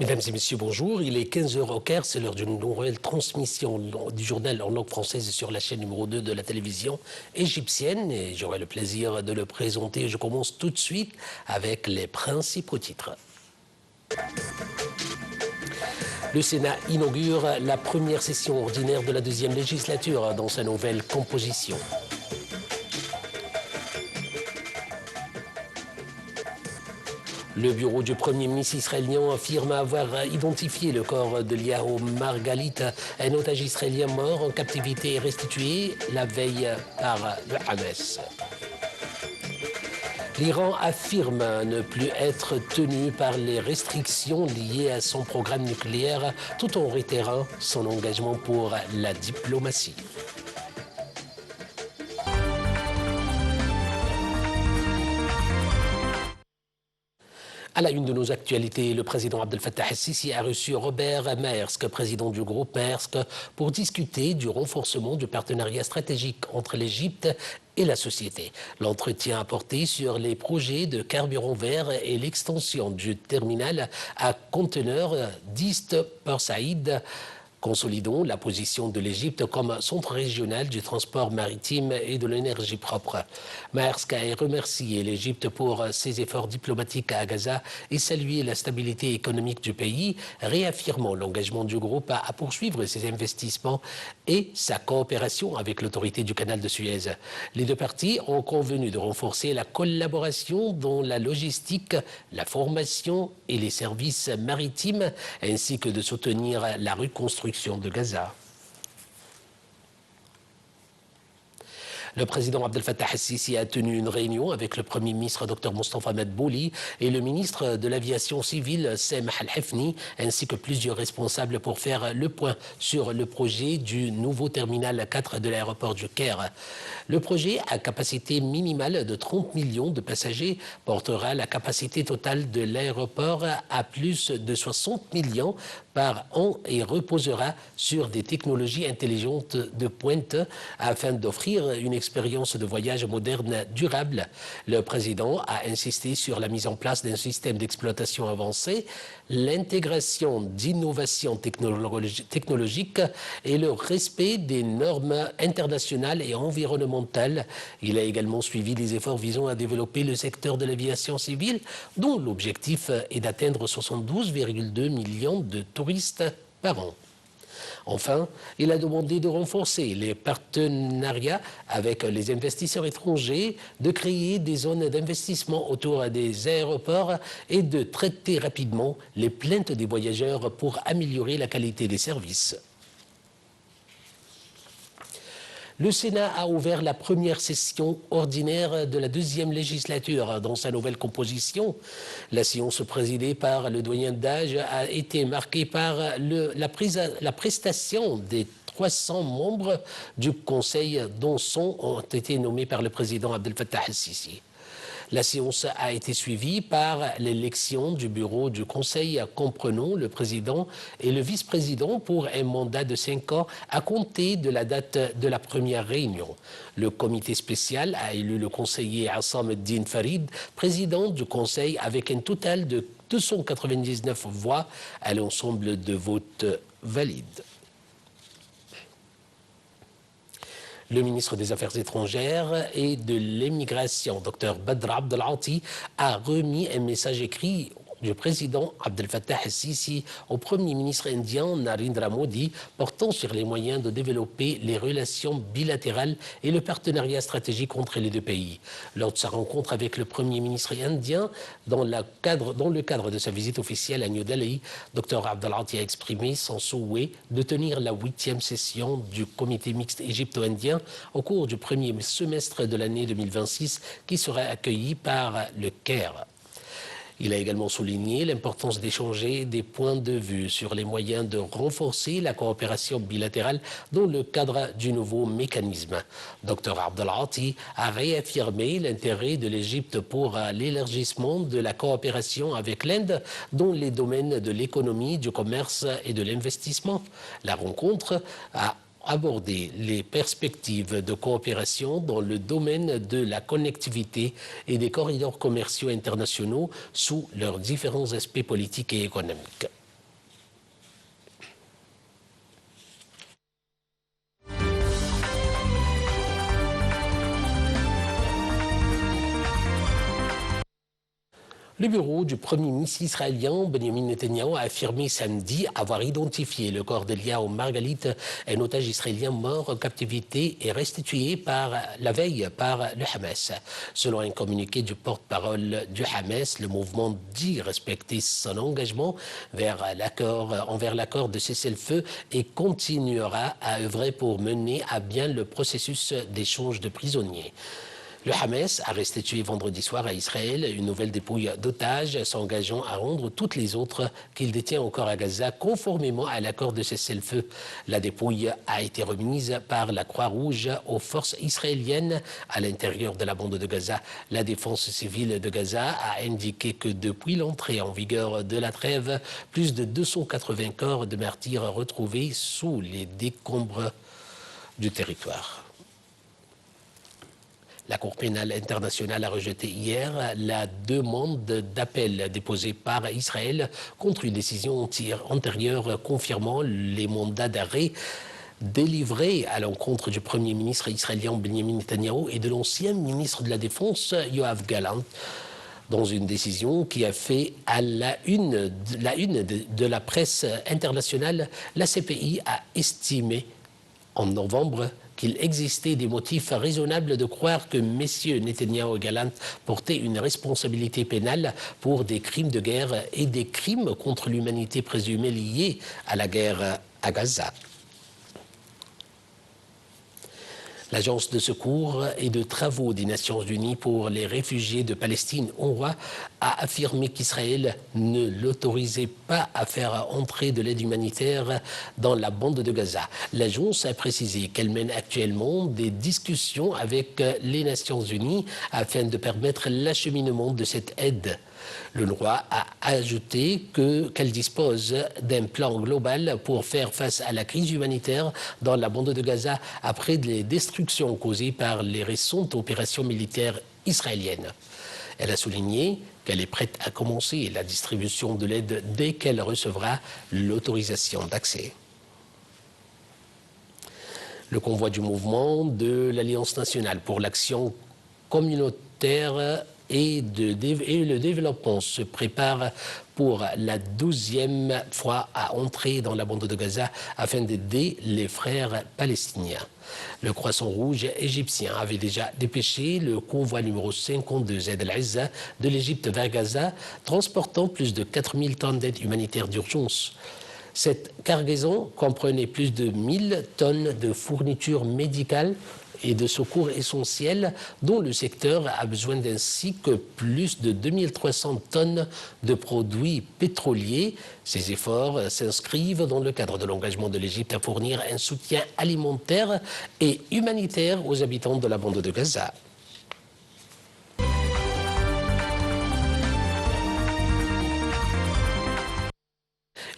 Mesdames et messieurs, bonjour. Il est 15 heures au Caire, c'est l'heure d'une nouvelle transmission du journal en langue française sur la chaîne numéro 2 de la télévision égyptienne. Et j'aurai le plaisir de le présenter. Je commence tout de suite avec les principaux titres. Le Sénat inaugure la première session ordinaire de la deuxième législature dans sa nouvelle composition. Le bureau du Premier ministre israélien affirme avoir identifié le corps de Liao Margalit, un otage israélien mort en captivité et restitué la veille par le Hamas. L'Iran affirme ne plus être tenu par les restrictions liées à son programme nucléaire tout en réitérant son engagement pour la diplomatie. À la une de nos actualités, le président Abdel Fattah el-Sisi a reçu Robert Maersk, président du groupe Maersk, pour discuter du renforcement du partenariat stratégique entre l'Égypte et la société. L'entretien a porté sur les projets de carburant vert et l'extension du terminal à conteneurs d'East Port Saïd, consolidant la position de l'Égypte comme centre régional du transport maritime et de l'énergie propre. Maersk a remercié l'Égypte pour ses efforts diplomatiques à Gaza et salué la stabilité économique du pays, réaffirmant l'engagement du groupe à poursuivre ses investissements et sa coopération avec l'autorité du canal de Suez. Les deux parties ont convenu de renforcer la collaboration dans la logistique, la formation et les services maritimes, ainsi que de soutenir la reconstruction de Gaza. Le président Abdel Fattah el-Sisi a tenu une réunion avec le Premier ministre Dr Mostafa Madbouli et le ministre de l'Aviation civile Sameh Al-Hifni, ainsi que plusieurs responsables pour faire le point sur le projet du nouveau terminal 4 de l'aéroport du Caire. Le projet, à capacité minimale de 30 millions de passagers, portera la capacité totale de l'aéroport à plus de 60 millions par an et reposera sur des technologies intelligentes de pointe afin d'offrir une expérience de voyage moderne durable. Le président a insisté sur la mise en place d'un système d'exploitation avancé, l'intégration d'innovations technologiques et le respect des normes internationales et environnementales. Il a également suivi les efforts visant à développer le secteur de l'aviation civile, dont l'objectif est d'atteindre 72,2 millions de touristes par an. Enfin, il a demandé de renforcer les partenariats avec les investisseurs étrangers, de créer des zones d'investissement autour des aéroports et de traiter rapidement les plaintes des voyageurs pour améliorer la qualité des services. Le Sénat a ouvert la première session ordinaire de la deuxième législature dans sa nouvelle composition. La séance présidée par le doyen d'âge a été marquée par la prestation des 300 membres du Conseil, dont 100 ont été nommés par le président Abdel Fattah el-Sisi. La séance a été suivie par l'élection du bureau du Conseil comprenant le président et le vice-président pour un mandat de 5 ans à compter de la date de la première réunion. Le comité spécial a élu le conseiller Assam Eddine Farid, président du Conseil, avec un total de 299 voix à l'ensemble de votes valides. Le ministre des Affaires étrangères et de l'immigration, Dr Badr Abdel Ati, a remis un message écrit du président Abdel Fattah el-Sisi au Premier ministre indien Narendra Modi portant sur les moyens de développer les relations bilatérales et le partenariat stratégique entre les deux pays. Lors de sa rencontre avec le Premier ministre indien, dans le cadre de sa visite officielle à New Delhi, Dr Abdel Ati a exprimé son souhait de tenir la 8e session du comité mixte égypto-indien au cours du premier semestre de l'année 2026 qui sera accueilli par le Caire. Il a également souligné l'importance d'échanger des points de vue sur les moyens de renforcer la coopération bilatérale dans le cadre du nouveau mécanisme. Dr Abdel Ati a réaffirmé l'intérêt de l'Égypte pour l'élargissement de la coopération avec l'Inde dans les domaines de l'économie, du commerce et de l'investissement. La rencontre a aborder les perspectives de coopération dans le domaine de la connectivité et des corridors commerciaux internationaux sous leurs différents aspects politiques et économiques. Le bureau du Premier ministre israélien Benjamin Netanyahu a affirmé samedi avoir identifié le corps d'Eliaou Margalit, un otage israélien mort en captivité et restitué la veille par le Hamas. Selon un communiqué du porte-parole du Hamas, le mouvement dit respecter son engagement envers l'accord de cessez-le-feu et continuera à œuvrer pour mener à bien le processus d'échange de prisonniers. Le Hamas a restitué vendredi soir à Israël une nouvelle dépouille d'otages, s'engageant à rendre toutes les autres qu'il détient encore à Gaza conformément à l'accord de cessez-le-feu. La dépouille a été remise par la Croix-Rouge aux forces israéliennes à l'intérieur de la bande de Gaza. La défense civile de Gaza a indiqué que depuis l'entrée en vigueur de la trêve, plus de 280 corps de martyrs retrouvés sous les décombres du territoire. La Cour pénale internationale a rejeté hier la demande d'appel déposée par Israël contre une décision antérieure confirmant les mandats d'arrêt délivrés à l'encontre du Premier ministre israélien Benjamin Netanyahu et de l'ancien ministre de la Défense Yoav Gallant. Dans une décision qui a fait à la une de la presse internationale, la CPI a estimé en novembre qu'il existait des motifs raisonnables de croire que messieurs Netanyahu et Gallant portaient une responsabilité pénale pour des crimes de guerre et des crimes contre l'humanité présumés liés à la guerre à Gaza. L'Agence de secours et de travaux des Nations Unies pour les réfugiés de Palestine, UNRWA, a affirmé qu'Israël ne l'autorisait pas à faire entrer de l'aide humanitaire dans la bande de Gaza. L'agence a précisé qu'elle mène actuellement des discussions avec les Nations Unies afin de permettre l'acheminement de cette aide. L'UNRWA a ajouté qu'elle dispose d'un plan global pour faire face à la crise humanitaire dans la bande de Gaza après les destructions causées par les récentes opérations militaires israéliennes. Elle a souligné qu'elle est prête à commencer la distribution de l'aide dès qu'elle recevra l'autorisation d'accès. Le convoi du mouvement de l'Alliance nationale pour l'action communautaire et le développement se prépare pour la 12e fois à entrer dans la bande de Gaza afin d'aider les frères palestiniens. Le Croissant Rouge égyptien avait déjà dépêché le convoi numéro 52 Zaid al-Izza de l'Égypte vers Gaza, transportant plus de 4000 tonnes d'aide humanitaire d'urgence. Cette cargaison comprenait plus de 1000 tonnes de fournitures médicales et de secours essentiels dont le secteur a besoin, ainsi que plus de 2300 tonnes de produits pétroliers. Ces efforts s'inscrivent dans le cadre de l'engagement de l'Égypte à fournir un soutien alimentaire et humanitaire aux habitants de la bande de Gaza.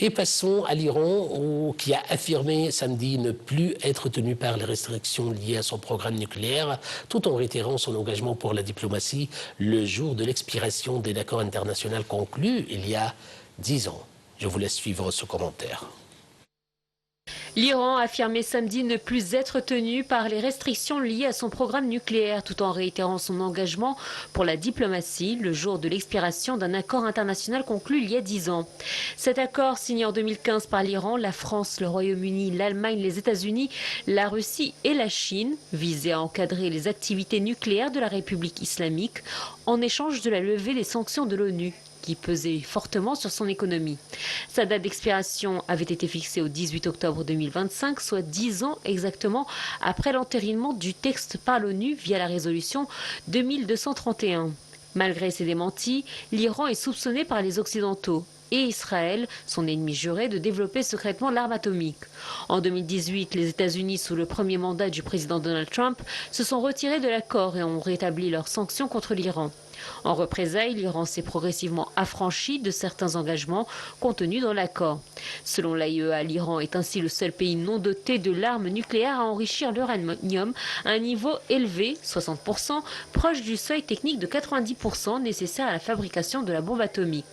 Et passons à l'Iran, qui a affirmé samedi ne plus être tenu par les restrictions liées à son programme nucléaire, tout en réitérant son engagement pour la diplomatie le jour de l'expiration d'un accord international conclu il y a 10 ans. Je vous laisse suivre ce commentaire. L'Iran a affirmé samedi ne plus être tenu par les restrictions liées à son programme nucléaire, tout en réitérant son engagement pour la diplomatie le jour de l'expiration d'un accord international conclu il y a 10 ans. Cet accord, signé en 2015 par l'Iran, la France, le Royaume-Uni, l'Allemagne, les États-Unis, la Russie et la Chine, visait à encadrer les activités nucléaires de la République islamique en échange de la levée des sanctions de l'ONU, qui pesait fortement sur son économie. Sa date d'expiration avait été fixée au 18 octobre 2025, soit 10 ans exactement après l'entérinement du texte par l'ONU via la résolution 2231. Malgré ces démentis, l'Iran est soupçonné par les Occidentaux et Israël, son ennemi juré, de développer secrètement l'arme atomique. En 2018, les États-Unis, sous le premier mandat du président Donald Trump, se sont retirés de l'accord et ont rétabli leurs sanctions contre l'Iran. En représailles, l'Iran s'est progressivement affranchi de certains engagements contenus dans l'accord. Selon l'AIEA, l'Iran est ainsi le seul pays non doté de l'arme nucléaire à enrichir l'uranium à un niveau élevé, 60%, proche du seuil technique de 90% nécessaire à la fabrication de la bombe atomique.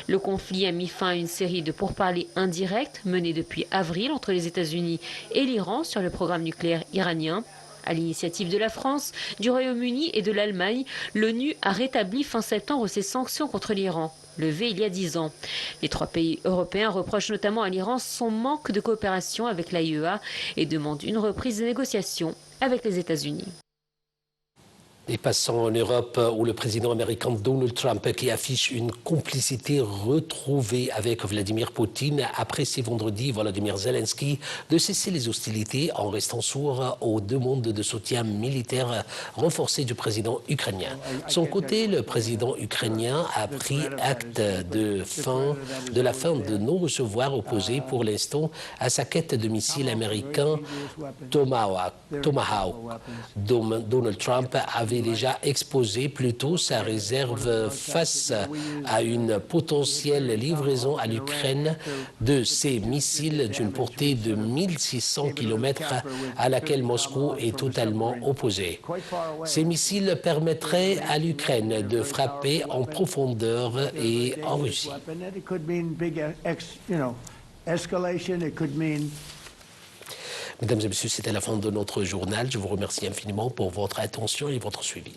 Le conflit a mis fin à une série de pourparlers indirects menés depuis avril entre les États-Unis et l'Iran sur le programme nucléaire iranien. À l'initiative de la France, du Royaume-Uni et de l'Allemagne, l'ONU a rétabli fin septembre ses sanctions contre l'Iran, levées il y a 10 ans. Les 3 pays européens reprochent notamment à l'Iran son manque de coopération avec l'AIEA et demandent une reprise des négociations avec les États-Unis. Et passons en Europe où le président américain Donald Trump qui affiche une complicité retrouvée avec Vladimir Poutine apprécie vendredi Volodymyr Zelensky de cesser les hostilités en restant sourd aux demandes de soutien militaire renforcé du président ukrainien. De son côté, le président ukrainien a pris acte de la fin de non-recevoir opposé pour l'instant à sa quête de missiles américains Tomahawk. Donald Trump avait déjà exposé plutôt sa réserve face à une potentielle livraison à l'Ukraine de ces missiles d'une portée de 1600 km à laquelle Moscou est totalement opposé. Ces missiles permettraient à l'Ukraine de frapper en profondeur et en Russie. Mesdames et messieurs, c'était la fin de notre journal. Je vous remercie infiniment pour votre attention et votre suivi.